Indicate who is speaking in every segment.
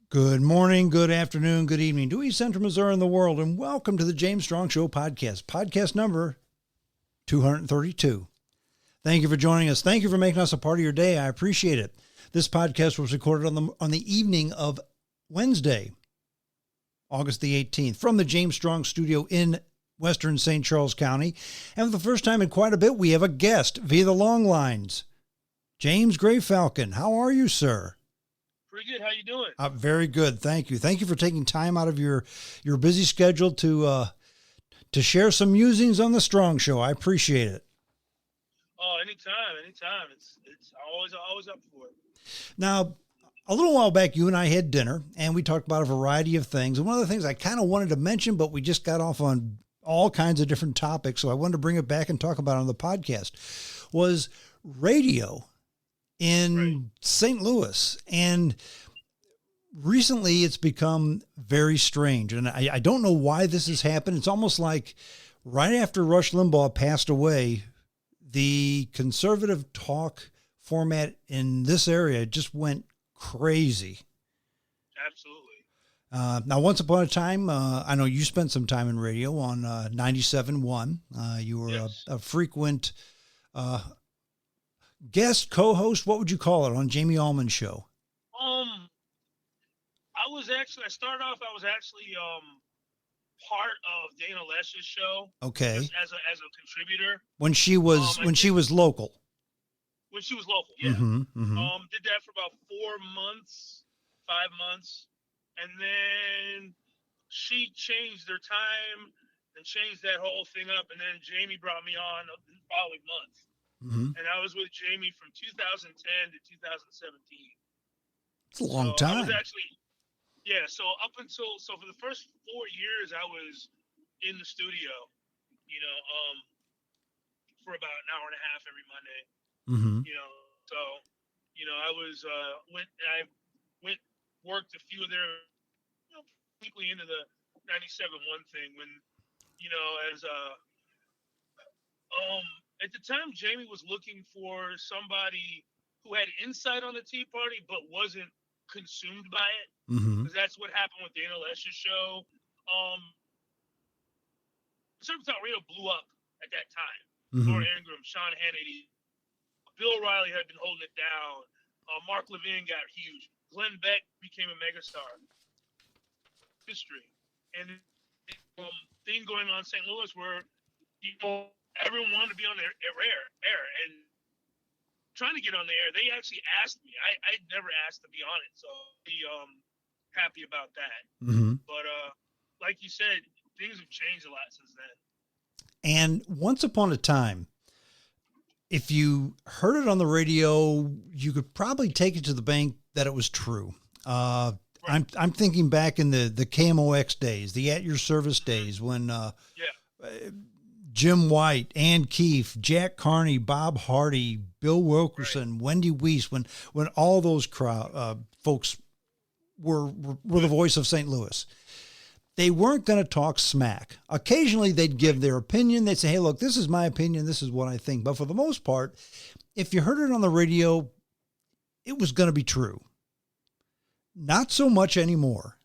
Speaker 1: Good morning, good afternoon, good evening to East Central Missouri and the world, and welcome to the James Strong Show podcast, podcast number 232. Thank you for joining us. Thank you for making us a part of your day. I appreciate it. This podcast was recorded on the evening of Wednesday, August the 18th, from the James Strong studio in Western St. Charles County. And for the first time in quite a bit, we have a guest via the long lines. James Greyfalcon, how are you, sir?
Speaker 2: Pretty good. How you doing?
Speaker 1: Very good. Thank you. Thank you for taking time out of your busy schedule to share some musings on the Strong Show. I appreciate it.
Speaker 2: Oh, anytime. It's always up for it.
Speaker 1: Now, a little while back, you and I had dinner, and we talked about a variety of things. And one of the things I kind of wanted to mention, but we just got off on all kinds of different topics, so I wanted to bring it back and talk about it on the podcast, was radio in St. Louis. And recently it's become very strange. And I don't know why this has happened. It's almost like right after Rush Limbaugh passed away, the conservative talk format in this area just went crazy.
Speaker 2: Absolutely.
Speaker 1: Now, once upon a time, I know you spent some time in radio on 97.1. You were
Speaker 2: Yes.
Speaker 1: a frequent guest, co-host, what would you call it, on Jamie Allman's show?
Speaker 2: I started off, I was actually part of Dana Lesh's show.
Speaker 1: Okay.
Speaker 2: As a contributor.
Speaker 1: When she was local.
Speaker 2: When she was local, yeah. Did that for about 5 months. And then she changed their time and changed that whole thing up. And then Jamie brought me on the following month. And I was with Jamie from 2010 to 2017.
Speaker 1: It's a long time.
Speaker 2: I was actually, so for the first 4 years, I was in the studio, for about an hour and a half every Monday. I was, worked a few of their, quickly into the 97.1 thing when, at the time, Jamie was looking for somebody who had insight on the Tea Party but wasn't consumed by it, because that's what happened with Dana Lesh's show. Conservative Talk Radio blew up at that time. Laura Ingraham, Sean Hannity, Bill Riley had been holding it down. Mark Levin got huge. Glenn Beck became a megastar. History. And thing going on in St. Louis where everyone wanted to be on their air, and trying to get on the air. They actually asked me. I'd never asked to be on it, so I'll be happy about that. But like you said, things have changed a lot since then.
Speaker 1: And once upon a time, if you heard it on the radio, you could probably take it to the bank that it was true. I'm thinking back in the KMOX days, the At Your Service days, when Jim White, Ann Keefe, Jack Carney, Bob Hardy, Bill Wilkerson, Wendy Weiss, when all those folks were the voice of St. Louis. They weren't going to talk smack. Occasionally they'd give their opinion. They'd say, hey, look, this is my opinion. This is what I think. But for the most part, if you heard it on the radio, it was going to be true. Not so much anymore.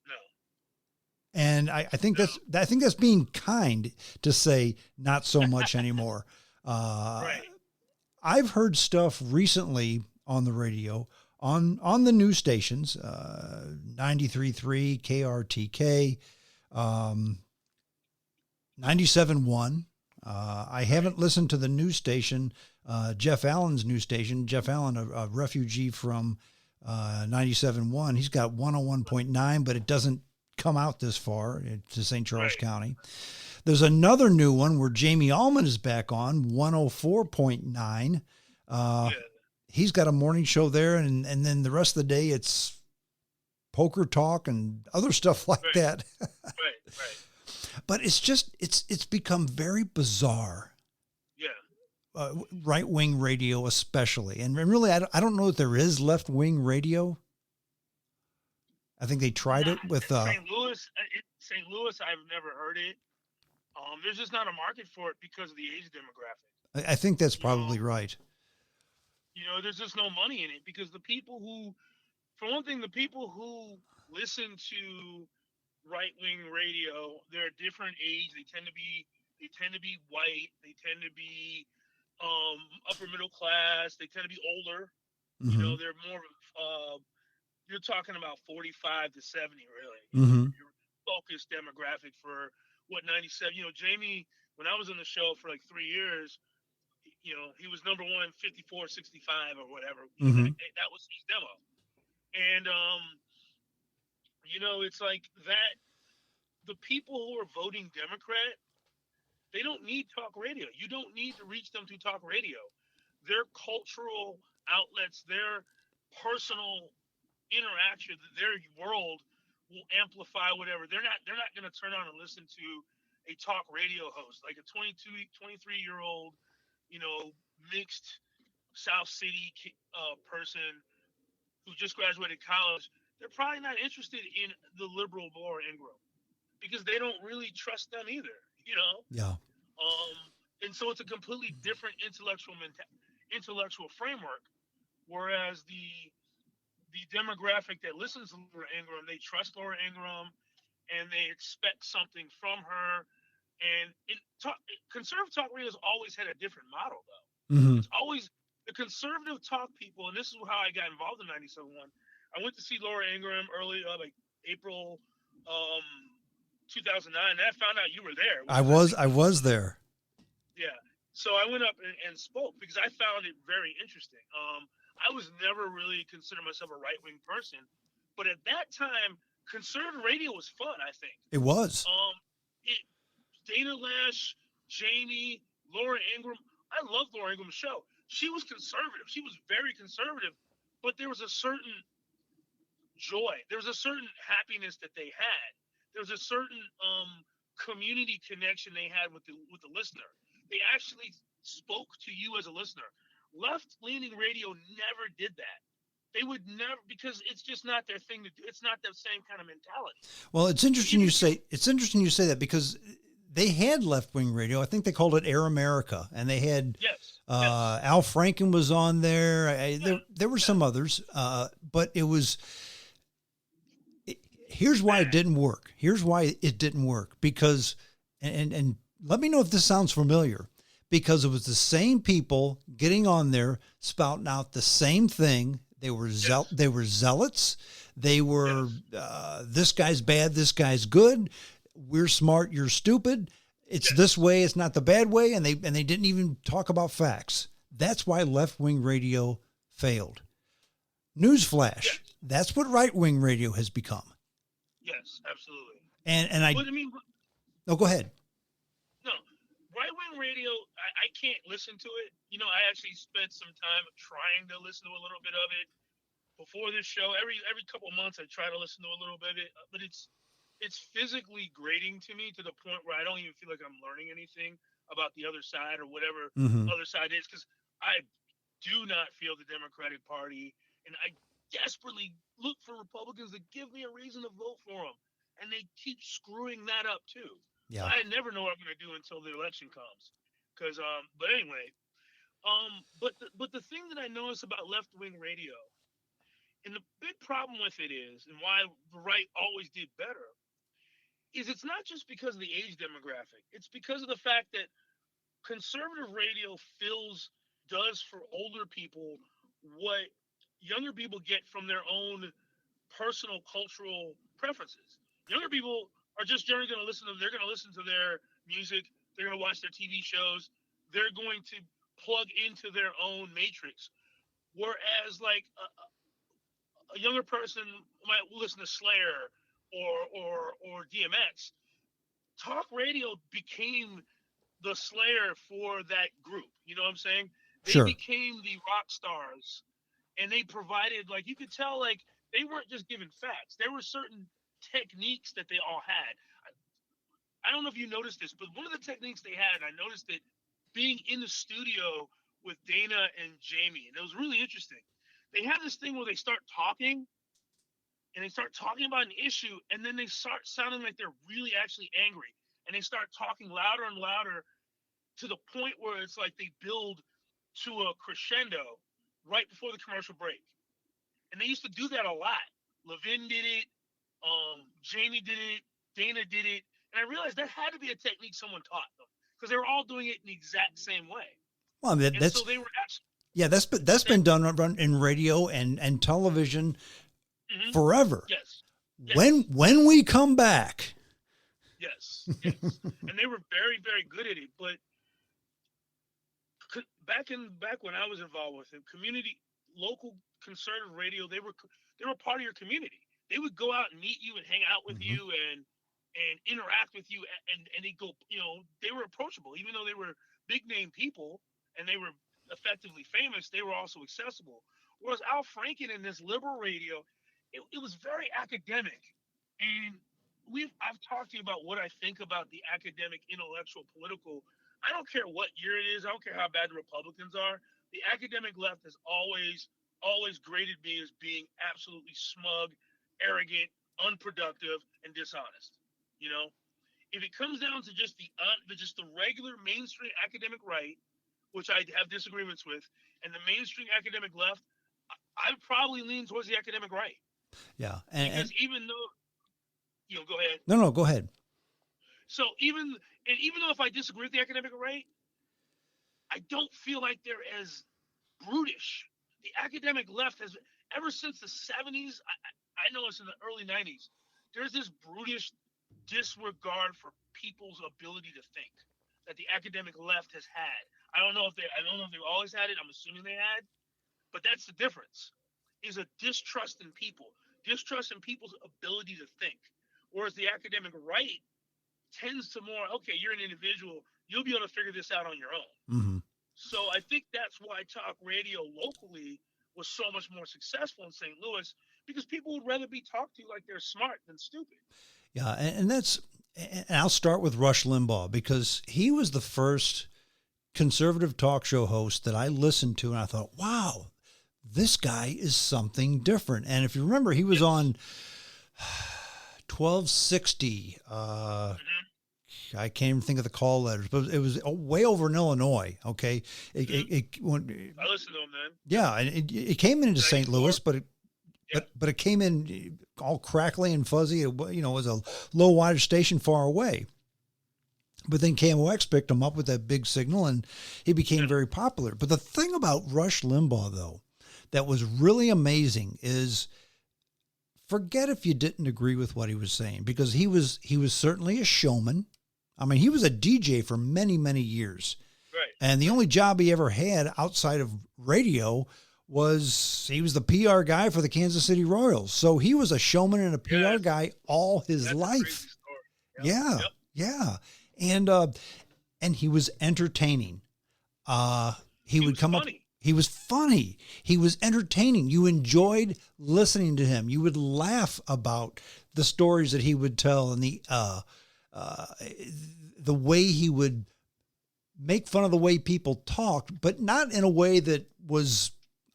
Speaker 2: No.
Speaker 1: And I think that's being kind to say not so much anymore. I've heard stuff recently on the radio, on the news stations, 93.3, KRTK, 97.1. I haven't listened to the news station, Jeff Allen's news station. Jeff Allen, a refugee from 97.1. He's got 101.9, but it doesn't come out this far to St. Charles County. There's another new one where Jamie Allman is back on 104.9. He's got a morning show there, and then the rest of the day it's poker talk and other stuff like that. But it's become very bizarre. Right-wing radio especially. And really, I don't know if there is left-wing radio. I think they tried it with...
Speaker 2: St. Louis, I've never heard it. There's just not a market for it because of the age demographic.
Speaker 1: I think that's probably right.
Speaker 2: There's just no money in it because the people who for one thing, the people who listen to right wing radio, they're a different age. They tend to be white. They tend to be upper middle class. They tend to be older. You
Speaker 1: Mm-hmm.
Speaker 2: know, they're more. You're talking about 45 to 70, really. You know,
Speaker 1: Mm-hmm.
Speaker 2: your focused demographic for what 97. You know, Jamie, when I was on the show for like 3 years, you know, he was number one 54, 65 or whatever. You know,
Speaker 1: Mm-hmm.
Speaker 2: that was his demo. And you know, it's like that. The people who are voting Democrat, they don't need talk radio. You don't need to reach them through talk radio. Their cultural outlets, their personal interaction, their world will amplify whatever. They're not going to turn on and listen to a talk radio host like a 22, 23-year old, you know, mixed South City person who just graduated college. They're probably not interested in the liberal Laura Ingraham because they don't really trust them either, you know.
Speaker 1: Yeah.
Speaker 2: Um, and so it's a completely different intellectual framework. Whereas the demographic that listens to Laura Ingraham, they trust Laura Ingraham, and they expect something from her. And conservative talk radio has always had a different model, though.
Speaker 1: Mm-hmm.
Speaker 2: It's always the conservative talk people, and this is how I got involved in 97.1. I went to see Laura Ingraham early, like April 2009, and I found out you were there.
Speaker 1: I was there.
Speaker 2: Yeah. So I went up and spoke because I found it very interesting. I was never really considered myself a right wing person, but at that time, conservative radio was fun. I think.
Speaker 1: It was.
Speaker 2: It, Dana Lash, Jamie, Laura Ingraham. I loved Laura Ingram's show. She was conservative. She was very conservative, but there was a certain joy. There was a certain happiness that they had. There was a certain community connection they had with the listener. They actually spoke to you as a listener. Left leaning radio never did that. They would never, because it's just not their thing to do. It's not the same kind of mentality.
Speaker 1: Well, it's interesting you say that because they had left wing radio. I think they called it Air America, and they had Al Franken was on there. There were some others, but it was. Here's why it didn't work. Here's why it didn't work because, and let me know if this sounds familiar, because it was the same people getting on there spouting out the same thing. They were they were zealots. They were this guy's bad, this guy's good. We're smart, you're stupid. It's this way, it's not the bad way, and they didn't even talk about facts. That's why left-wing radio failed. Newsflash. That's what right-wing radio has become.
Speaker 2: Yes, absolutely.
Speaker 1: And I
Speaker 2: mean,
Speaker 1: no, go ahead.
Speaker 2: No, right wing radio, I can't listen to it. You know, I actually spent some time trying to listen to a little bit of it before this show. Every couple of months, I try to listen to a little bit of it, but it's physically grating to me to the point where I don't even feel like I'm learning anything about the other side or whatever other side is, because I do not feel the Democratic Party, and I desperately look for Republicans to give me a reason to vote for them, and they keep screwing that up too.
Speaker 1: Yeah.
Speaker 2: I never know what I'm going to do until the election comes, because but anyway, but the thing that I notice about left wing radio, and the big problem with it is, and why the right always did better, is it's not just because of the age demographic. It's because of the fact that conservative radio does for older people what younger people get from their own personal cultural preferences. Younger people are just generally going to they're going to listen to their music, they're going to watch their TV shows, they're going to plug into their own matrix. Whereas like a younger person might listen to Slayer or DMX. Talk radio became the Slayer for that group. You know what I'm saying? They became the rock stars, and they provided, like, you could tell, like, they weren't just giving facts. There were certain techniques that they all had. I don't know if you noticed this, but one of the techniques they had, and I noticed it being in the studio with Dana and Jamie, and it was really interesting. They have this thing where they start talking, and they start talking about an issue, and then they start sounding like they're really actually angry, and they start talking louder and louder to the point where it's like they build to a crescendo right before the commercial break. And they used to do that a lot. Levin did it. Jamie did it. Dana did it. And I realized that had to be a technique someone taught them because they were all doing it in the exact same way.
Speaker 1: Well, I mean,
Speaker 2: And so they were
Speaker 1: that's been done in radio and television forever.
Speaker 2: Yes.
Speaker 1: When we come back.
Speaker 2: Yes. And they were very, very good at it. But back when I was involved with them, local conservative radio, they were part of your community. They would go out and meet you and hang out with you and interact with you, and they go, they were approachable, even though they were big name people and they were effectively famous. They were also accessible. Whereas Al Franken in this liberal radio, it was very academic, and I've talked to you about what I think about the academic, intellectual, political. I don't care what year it is. I don't care how bad the Republicans are. The academic left has always graded me as being absolutely smug, arrogant, unproductive, and dishonest. If it comes down to just the regular mainstream academic right, which I have disagreements with, and the mainstream academic left, I would probably lean towards the academic right.
Speaker 1: Yeah,
Speaker 2: because even though, go ahead.
Speaker 1: No, go ahead.
Speaker 2: So even though if I disagree with the academic right, I don't feel like they're as brutish. The academic left has, ever since the 70s, I know it's in the early 90s, there's this brutish disregard for people's ability to think that the academic left has had. I don't know if they always had it. I'm assuming they had, but that's the difference. Is a distrust in people's ability to think. Whereas the academic right tends to more, okay, you're an individual, you'll be able to figure this out on your own.
Speaker 1: Mm-hmm.
Speaker 2: So I think that's why talk radio locally was so much more successful in St. Louis, because people would rather be talked to like they're smart than stupid.
Speaker 1: Yeah, and I'll start with Rush Limbaugh, because he was the first conservative talk show host that I listened to, and I thought, wow, this guy is something different. And if you remember, he was on 1260. I can't even think of the call letters, but it was way over in Illinois. Okay, I listened
Speaker 2: to him then.
Speaker 1: Yeah, and it came into St. Louis, but it came in all crackly and fuzzy. It was a low wattage station far away. But then KMOX picked him up with that big signal, and he became very popular. But the thing about Rush Limbaugh, though, that was really amazing is, forget if you didn't agree with what he was saying, because he was certainly a showman. I mean, he was a DJ for many, many years.
Speaker 2: Right.
Speaker 1: And the only job he ever had outside of radio was he was the PR guy for the Kansas City Royals. So he was a showman and a PR guy all his life.
Speaker 2: Yep.
Speaker 1: Yeah. And he was entertaining. He would come funny. He was funny. He was entertaining. You enjoyed listening to him. You would laugh about the stories that he would tell, and the way he would make fun of the way people talked, but not in a way that was,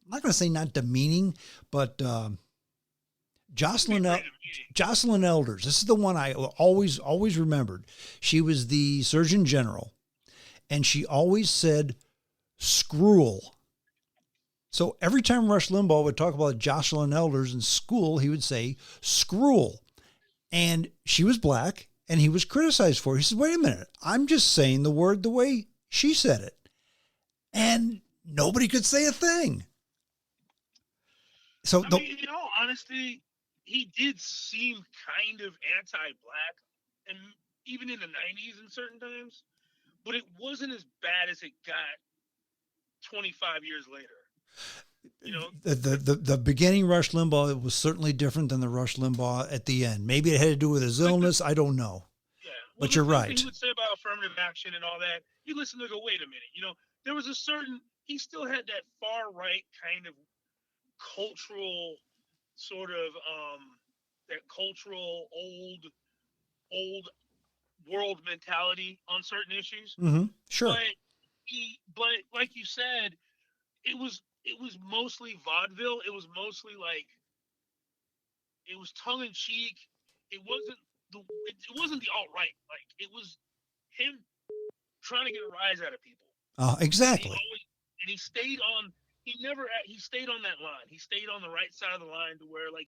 Speaker 1: I'm not going to say not demeaning, but Jocelyn Elders. This is the one I always remembered. She was the Surgeon General, and she always said "screwl." So every time Rush Limbaugh would talk about Jocelyn Elders in school, he would say "screwl," and she was black, and he was criticized for it. He said, "Wait a minute, I'm just saying the word the way she said it," and nobody could say a thing. So,
Speaker 2: in all honesty, he did seem kind of anti-black, and even in the 90s in certain times, but it wasn't as bad as it got 25 years later.
Speaker 1: The beginning Rush Limbaugh was certainly different than the Rush Limbaugh at the end. Maybe it had to do with his illness. I don't know. Yeah, but you're right.
Speaker 2: He would say about affirmative action and all that. You listen to go, wait a minute. There was he still had that far right kind of cultural sort of that cultural old world mentality on certain issues.
Speaker 1: Mm-hmm. Sure.
Speaker 2: But like you said, it was mostly vaudeville. It was mostly like, it was tongue in cheek. It wasn't the alt-right. Like, it was him trying to get a rise out of people.
Speaker 1: Exactly.
Speaker 2: And he stayed on he stayed on that line. He stayed on the right side of the line to where like